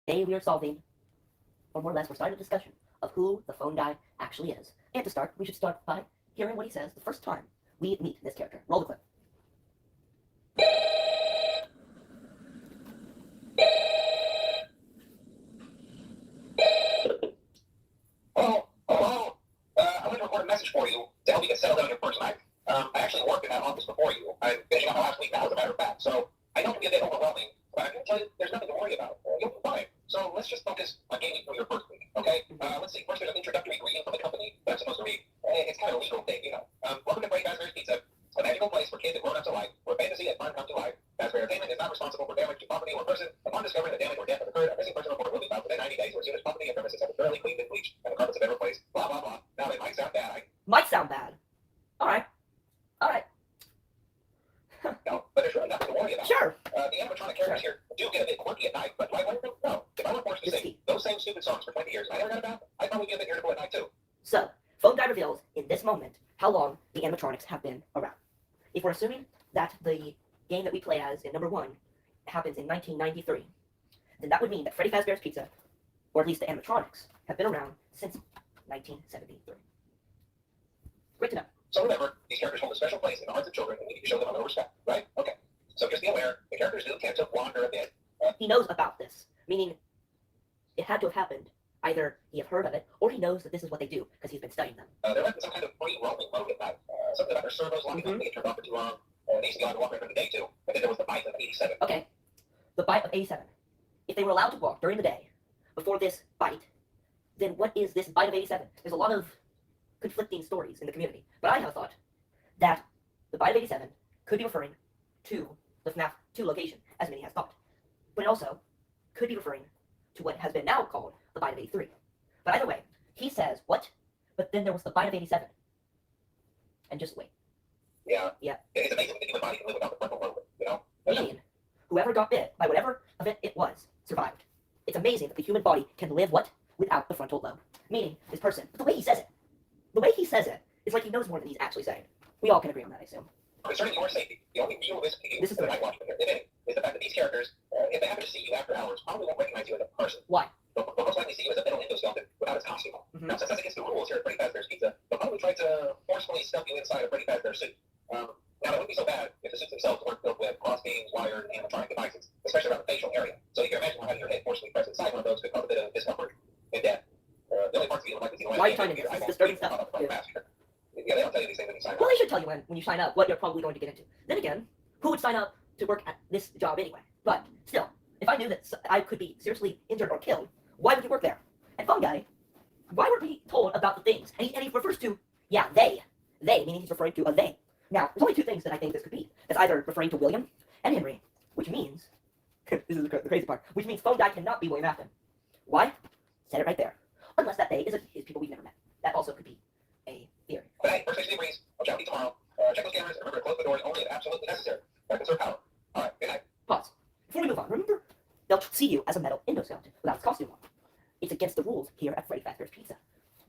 Today we are solving, or more or less, we're starting a discussion of who the phone guy actually is. And to start, we should start by hearing what he says the first time we meet this character. Roll the clip. Hello. I want to record a message for you to help you get settled in your first night. I actually worked in that office before you. I'm finishing up my last week now, as a matter of fact. So I know it can be a bit overwhelming, but I can tell you there's nothing to worry about. You'll be fine. So let's just focus on getting you through your first week, okay? Let's see. First, there's an introductory greeting from the company that I'm supposed to read. It's kind of a legal thing, you know. Welcome to Freddy Fazbear's Pizza, a magical place for kids and grown-ups alike, where fantasy and fun come to life. Fazbear Entertainment is not responsible for damage to property or person. Upon discovering that damage or death has occurred, a missing person report will be filed within 90 days, or as soon as property and premises have been thoroughly cleaned and bleached, and the carpets have been replaced. Blah, blah, blah. Now, it might sound bad. Might sound bad. Alright. Alright. No, but there's really nothing to worry about. Sure. The animatronic characters here do get a bit quirky at night, but do I want them? No. If I were forced to sing those same stupid songs for 20 years and I never got about, I'd probably get a bit irritable at night too. So, phone guy reveals in this moment how long the animatronics have been around. If we're assuming that the game that we play as in number 1 happens in 1993, then that would mean that Freddy Fazbear's Pizza, or at least the animatronics, have been around since 1973. Great to know. So remember, these characters hold a special place in the hearts of children, and we need to show them a little respect, right? Okay. So just be aware, the characters do tend to wander a bit. He knows about this, meaning it had to have happened. Either he have heard of it, or he knows that this is what they do, because he's been studying them. There might be some kind of free roaming mode at night. Something about their servos locking up, they get turned off for too long. They used to be allowed to walk around during the day too. But then there was the bite of 87. Okay, the bite of 87. If they were allowed to walk during the day, before this bite, then what is this bite of 87? There's a lot of conflicting stories in the community, but I have thought that the bite of 87 could be referring to the FNAF 2 location, as many has thought. But it also could be referring to what has been now called the bite of 83. But either way, he says, what? But then there was the bite of 87. And just wait. Yeah. Yeah. It's amazing that the human body can live without the frontal lobe, you know? Meaning, whoever got bit by whatever event it was, survived. It's amazing that the human body can live what? Without the frontal lobe. Meaning, this person, but the way he says it, it's like he knows more than he's actually saying. We all can agree on that, I assume. Concerning your safety, the only real risk to you This is that I watch here, if any, is the fact that these characters, if they happen to see you after hours, probably won't recognize you as a person. Why? They'll most likely see you as a metal endoskeleton without its costume on. Mhm. Now, since that's against the rules here at Freddy Fazbear's Pizza, they'll probably try to forcefully stuff you inside a Freddy Fazbear suit. Now, it wouldn't be so bad if the suits themselves weren't filled with cross-beams, wired, and animatronic devices, especially around the facial area. So you can imagine how having your head forcefully pressed inside one of those could cause a bit of discomfort and death. The only parts of you like to see Why are you telling me this? This is disturbing stuff. Yeah, they don't tell you these things when you sign up. Well, they should tell you when you sign up what you're probably going to get into. Then again, who would sign up to work at this job anyway? But still, if I knew that I could be seriously injured or killed, why would you work there? And Phone Guy, why weren't we told about the things? And he refers to, yeah, they. They, meaning he's referring to a they. Now, there's only two things that I think this could be. It's either referring to William and Henry, which means, this is the crazy part, which means Phone Guy cannot be William Afton. Why? Said it right there. Unless that they is people we've never met. That also could be a theory. But hey, first station degrees. I'll chat with you tomorrow. Check those cameras and remember to close the doors only if absolutely necessary. Conserve power. Alright, good night. Pause. Before we move on, remember, they'll see you as a metal endoskeleton without its costume on. It's against the rules here at Freddy Fazbear's Pizza.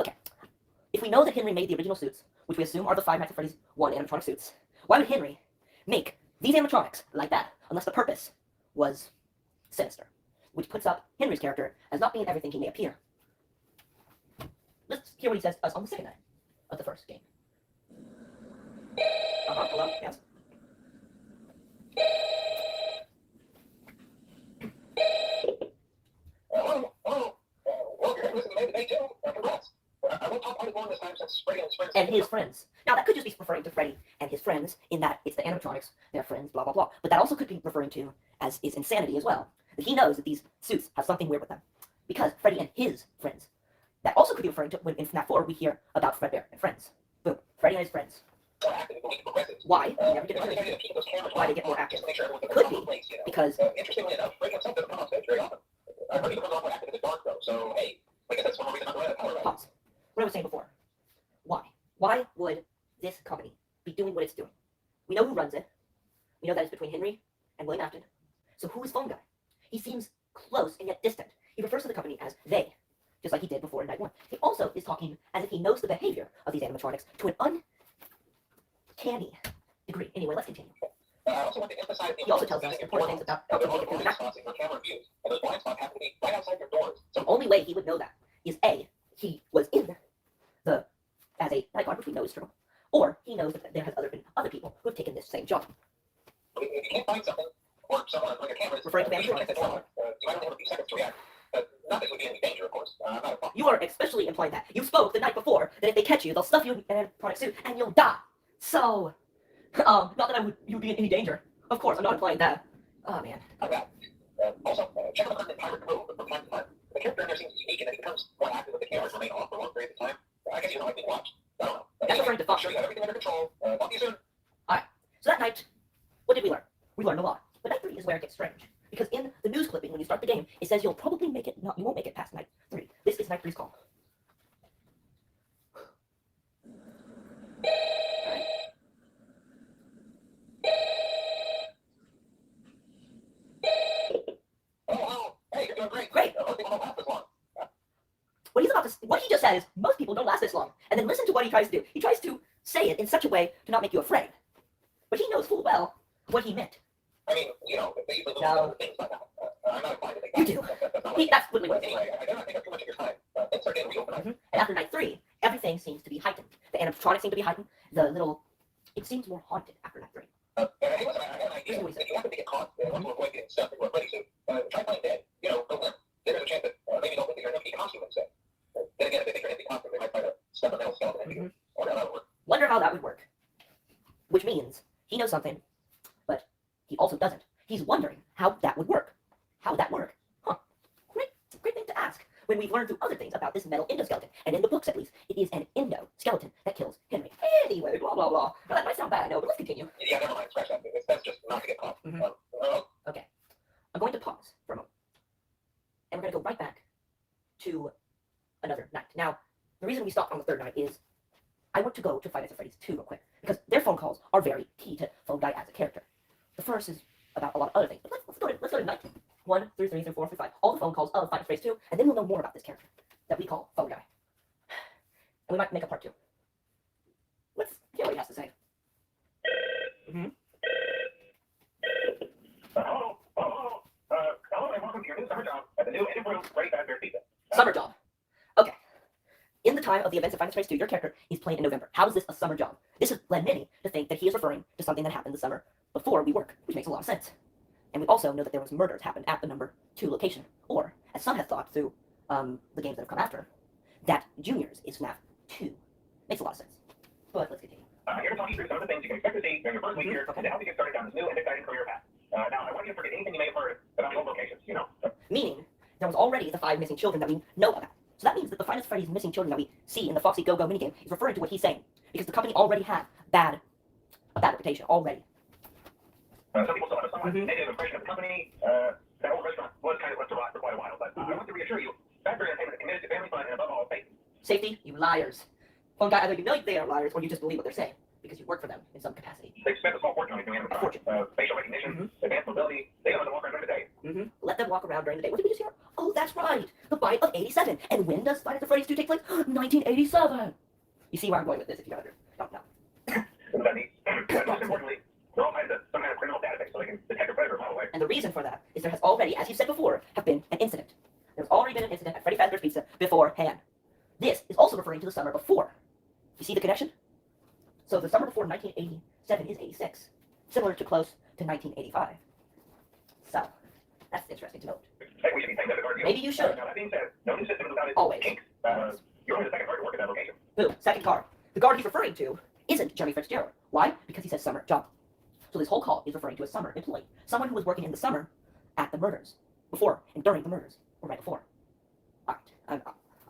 Okay. If we know that Henry made the original suits, which we assume are the Five Nights at Freddy's 1 animatronic suits, why would Henry make these animatronics like that unless the purpose was sinister? Which puts up Henry's character as not being everything he may appear. Let's hear what he says to us on the second night of the first game. Hello, yes? Hello. Well, you're listening to me today too. Congrats. I won't talk quite as long this time since Freddy and his friends. And his friends. Now, that could just be referring to Freddy and his friends, in that it's the animatronics, their friends, blah, blah, blah. But that also could be referring to as is insanity as well. That he knows that these suits have something weird with them. Because Freddy and his friends. That also could be referring to when in FNAF 4 we hear about Fredbear and friends. Boom. Freddy and his friends. Why? We never get into why they get more active. Could be because interestingly enough, Freddy himself doesn't come on stage very often. I heard he comes on more active in the dark though. So hey, I guess that's one reason I'm going to power. Pause. What I was saying before. Why? Why would this company be doing what it's doing? We know who runs it. We know that it's between Henry and William Afton. So who is Phone Guy? He seems close and yet distant. He refers to the company as they, just like he did before in Night 1. He also is talking as if he knows the behavior of these animatronics to an uncanny degree. Anyway, let's continue. I also want to emphasize He also tells us important things about how to make it through the night. camera views. And those blind spots happen to be right outside someone like a camera is Referring to Bambi? you might only have a few seconds to react. Nothing would be in any danger, of course. I'm not a punk. You are especially implying that. You spoke the night before that if they catch you, they'll stuff you in a product suit and you'll die. So, not that you'd be in any danger. Of course, I'm not implying that. Oh, man. Okay. Also, check out the current pirate mode from time to time. The character in there seems unique and then he becomes more active with the cameras remain off for long periods of time. I guess you don't like being watched. I don't know. That's referring to I'm Fox. sure you have everything under control. Talk to you soon. So that night, what did we learn? We learned a lot. But night 3 is where it gets strange. Because in the news clipping, when you start the game, it says you'll probably make it, you won't make it past night 3. This is night 3's call. Oh, hey, you're doing great. Great. Most people don't last this long. What he just said is most people don't last this long. And then listen to what he tries to do. He tries to say it in such a way to not make you afraid. But he knows full well what he meant. I mean, you know, they usually No. do things like that. I'm not inclined to think You that. do. That's not That's literally what he anyway, I do not take up too much of your time. Things are getting real tonight. And after night 3, everything seems to be heightened. The animatronics seem to be heightened. It seems more haunted after night 3. Hey, listen, I got an idea. If you happen to get caught and want to avoid getting stuck into a buddy suit, try playing dead. You know, go limp. There's a chance that maybe they'll think that you're an empty costume instead. Then again, if they think you're an empty costume, they might try to stuff a metal skeleton into you. Or that would work. Wonder how that would work. Which means he knows something, but he also doesn't. He's wondering how that would work. How would that work? Huh. Great thing to ask. When we've learned through other things about this metal endoskeleton, and in the books at least, it is an endoskeleton that kills Henry. Anyway, blah blah blah. Now that might sound bad, I know, but let's continue. Yeah, never mind. Scratch that. That's just not to get caught. Mhm. Okay. I'm going to pause for a moment. And we're going to go right back to another night. Now, the reason we stopped on the third night is I want to go to Five Nights at Freddy's 2 real quick, because their phone calls are very key to Phone Guy as a character. The first is about a lot of other things, but let's go to night 1 through 3 through 4 through 5. All the phone calls of Five Nights at Freddy's 2, and then we'll know more about this character that we call Phone Guy. And we might make a part 2. Let's hear what he has to say. Hello, and welcome to your new summer job at the new Edinburgh Freddy Fazbear's Pizza. Summer job. Okay. In the time of the events of Five Nights at Freddy's 2, your character is playing in November. How is this a summer job? This has led many to think that he is referring to something that happened the summer before we work, which makes a lot of sense. And we also know that there was murders happened at the number 2 location. Or, as some have thought through the games that have come after, that Juniors is FNAF 2. Makes a lot of sense. But let's continue. Here to talk you through some of the things you can expect to see during your first week here Okay. to help you get started down this new and exciting career path. Now, I want you to forget anything you may have heard about the old locations, you know. Meaning, there was already the 5 missing children that we know about. So that means that the Five Nights at Freddy's missing children that we see in the Foxy Go-Go minigame is referring to what he's saying. Because the company already had a bad reputation, already. Some people still have a somewhat negative impression of the company. That old restaurant was kind of left to rot for quite a while, but I want to reassure you, Fazbear Entertainment is committed to family fun and above all, safety. Safety, you liars. Phone Guy, either you know they are liars or you just believe what they're saying because you work for them in some capacity. They spent a small fortune on these new animatronics. Fortune. Facial recognition, advanced mobility, they don't have to walk around during the day. Let them walk around during the day. What did we just hear? Oh, that's right. The bite of 87. And when does Five Nights at Freddy's 2 take place? 1987. You see where I'm going with this if you don't know. What that means. But most importantly, they're all tied to some kind of criminal database so they can detect a predator a mile away. And the reason for that is there has already, as you said before, have been an incident. There's already been an incident at Freddy Fazbear's Pizza beforehand. This is also referring to the summer before. You see the connection? So the summer before 1987 is 86, similar to close to 1985. So, that's interesting to note. Hey, we should be paying debit card deals. Maybe you should. Now, that being said, no new system is without its Always. kinks. You're only the second card to work at that location. Boom, second guard. The guard he's referring to isn't Jeremy Fitzgerald. Why? Because he says summer job. So this whole call is referring to a summer employee. Someone who was working in the summer at the murders. Before and during the murders. Or right before. Alright,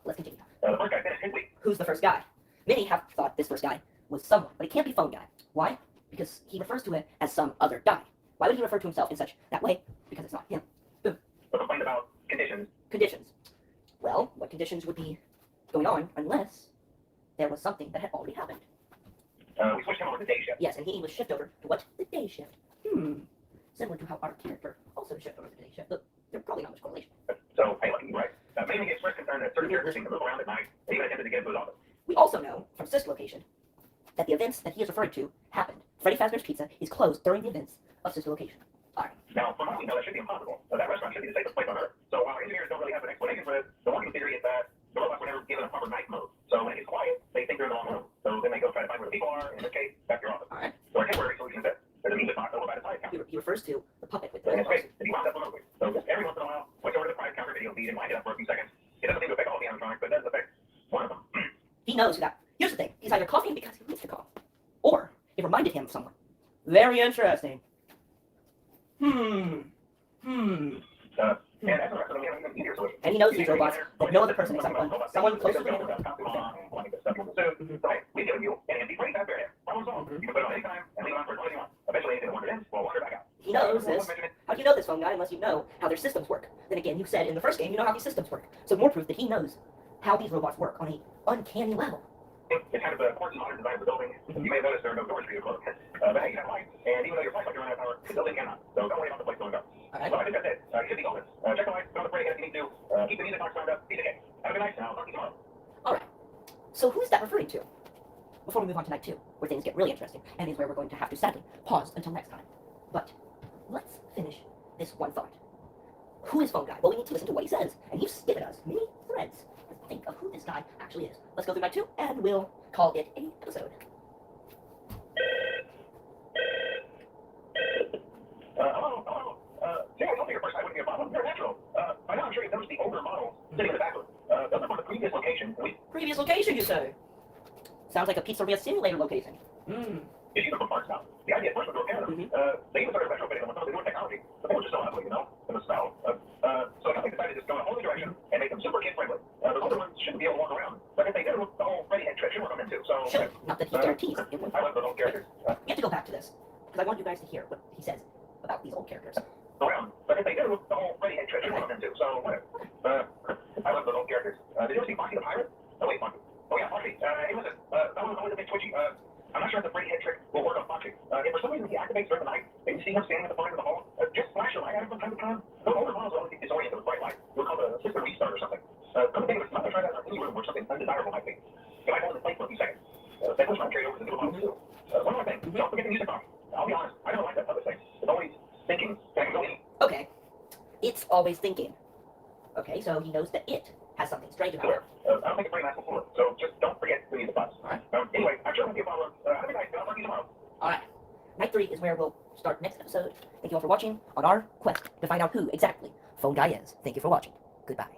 let's continue. The first guy finished his week. Who's the first guy? Many have thought this first guy was someone, but it can't be Phone Guy. Why? Because he refers to it as some other guy. Why would he refer to himself in such that way? Because it's not him. The complaint about conditions. Conditions. Well, what conditions would be going on unless there was something that had already happened? We switched him over to day shift. Yes, and he was shift over to what? The day shift. Similar to how our character also shift over to the day shift. Look, there's probably not much correlation. So, hey, lucky, right? Mainly he expressed concern that certain characters seem to move around at night. He even attempted to get into his office. We also know from Sisk location that the events that he is referring to happened. Freddy Fazbear's Pizza is closed during the events of Sisk location. Alright. Now, from what we know, that should be impossible. That restaurant should be the safest place on Earth. So while engineers don't really have an explanation for this, the working theory is that the robots were never given a proper night mode. So when it gets quiet, they think they're in the wrong room. So then they go try to find where the people are, and in this case, that's your office. Alright. So our temporary solution is this. There's a music box over by the side counter. He refers to the puppet with And it's great. And he wound up remotely. So just every once in a while, switch over to the private counter video feed and wind it up for a few seconds. It doesn't seem to affect all the animatronics, but it does affect one of them. He knows that. Here's the thing. He's either coughing because he needs to cough, or it reminded him of someone. Very interesting. And he knows these robots, but no other person except someone close to him. Right, we give you an empty pretty fast barrier. Problem solved. You can put it on any time and leave it on for as long as you want. Eventually, anything that wanders in will wander back out. He knows this. How do you know this, phone guy, unless you know how their systems work? Then again, you said in the first game you know how these systems work. So more proof that he knows how these robots work on an uncanny level. It's kind of a quirky modern design of the building. You may have noticed there are no doors for you to close. But hey, you have lights, and even though your flashlight running out of power, the building cannot. So don't worry about the place going up. Alright. So I think that's it. You should be golden. Check the lights, don't afraid if you need to. Keep the music box turned up. Be the game. Have a good night, and I'll talk to you tomorrow. Alright. So who is that referring to? Before we move on to night 2, where things get really interesting, and is where we're going to have to sadly pause until next time. But let's finish this one thought. Who is Phone Guy? Well, we need to listen to what he says, and he's given us many threads to think of who this guy actually is. Let's go through night 2, and we'll call it an episode. Hello. See, I told you at first I wouldn't be a problem. They're natural. By now I'm sure you've noticed the older models sitting in the back of those are from the previous location. Previous location, you say? Sounds like a Pizzeria Simulator location. It's either from parts now. The idea at first was to repair them. They even started retrofitting them with some of the newer technology. But they were just so ugly, you know? And the smell. So now they decided to just go in a whole new direction and make them super kid-friendly. Those older ones shouldn't be able to walk around. But if they do, the whole Freddy head trick should work on them too. So, Should. Not that he guarantees it would. I love those old characters. We have to go back to this, because I want you guys to hear what he says about these old characters. Around. But if they do, the whole Freddy head trick should work on them too. So, whatever. I love those old characters. Did you ever see Foxy the Pirate? Oh, wait, Foxy. Oh, yeah, Foxy. Hey, listen. That one was always a bit twitchy. I'm not sure if the Freddy head trick will work on Foxy. If for some reason he activates during the night, and you see him standing at the far end of the hall, just flash your light at him from time to time. Those older models always get disoriented with bright light. We'll call it a system restart or something. Come to think of it, I'm going to try that in any room where something undesirable might be. If I hold it in place for a few seconds, that push might carry over to the newer models too. One more thing, don't forget the music box. I'll be honest, I don't like that other thing. It's always thinking, Okay. It's always thinking. Okay, so he knows that it has something strange about it. I don't think it's very nice before, so just don't forget the music box. Alright. Anyway, I'm sure it'll be a problem. Have a good night, and I'll talk to you tomorrow. Alright. Night 3 is where we'll start next episode. Thank you all for watching on our quest to find out who exactly Phone Guy is. Thank you for watching. Goodbye.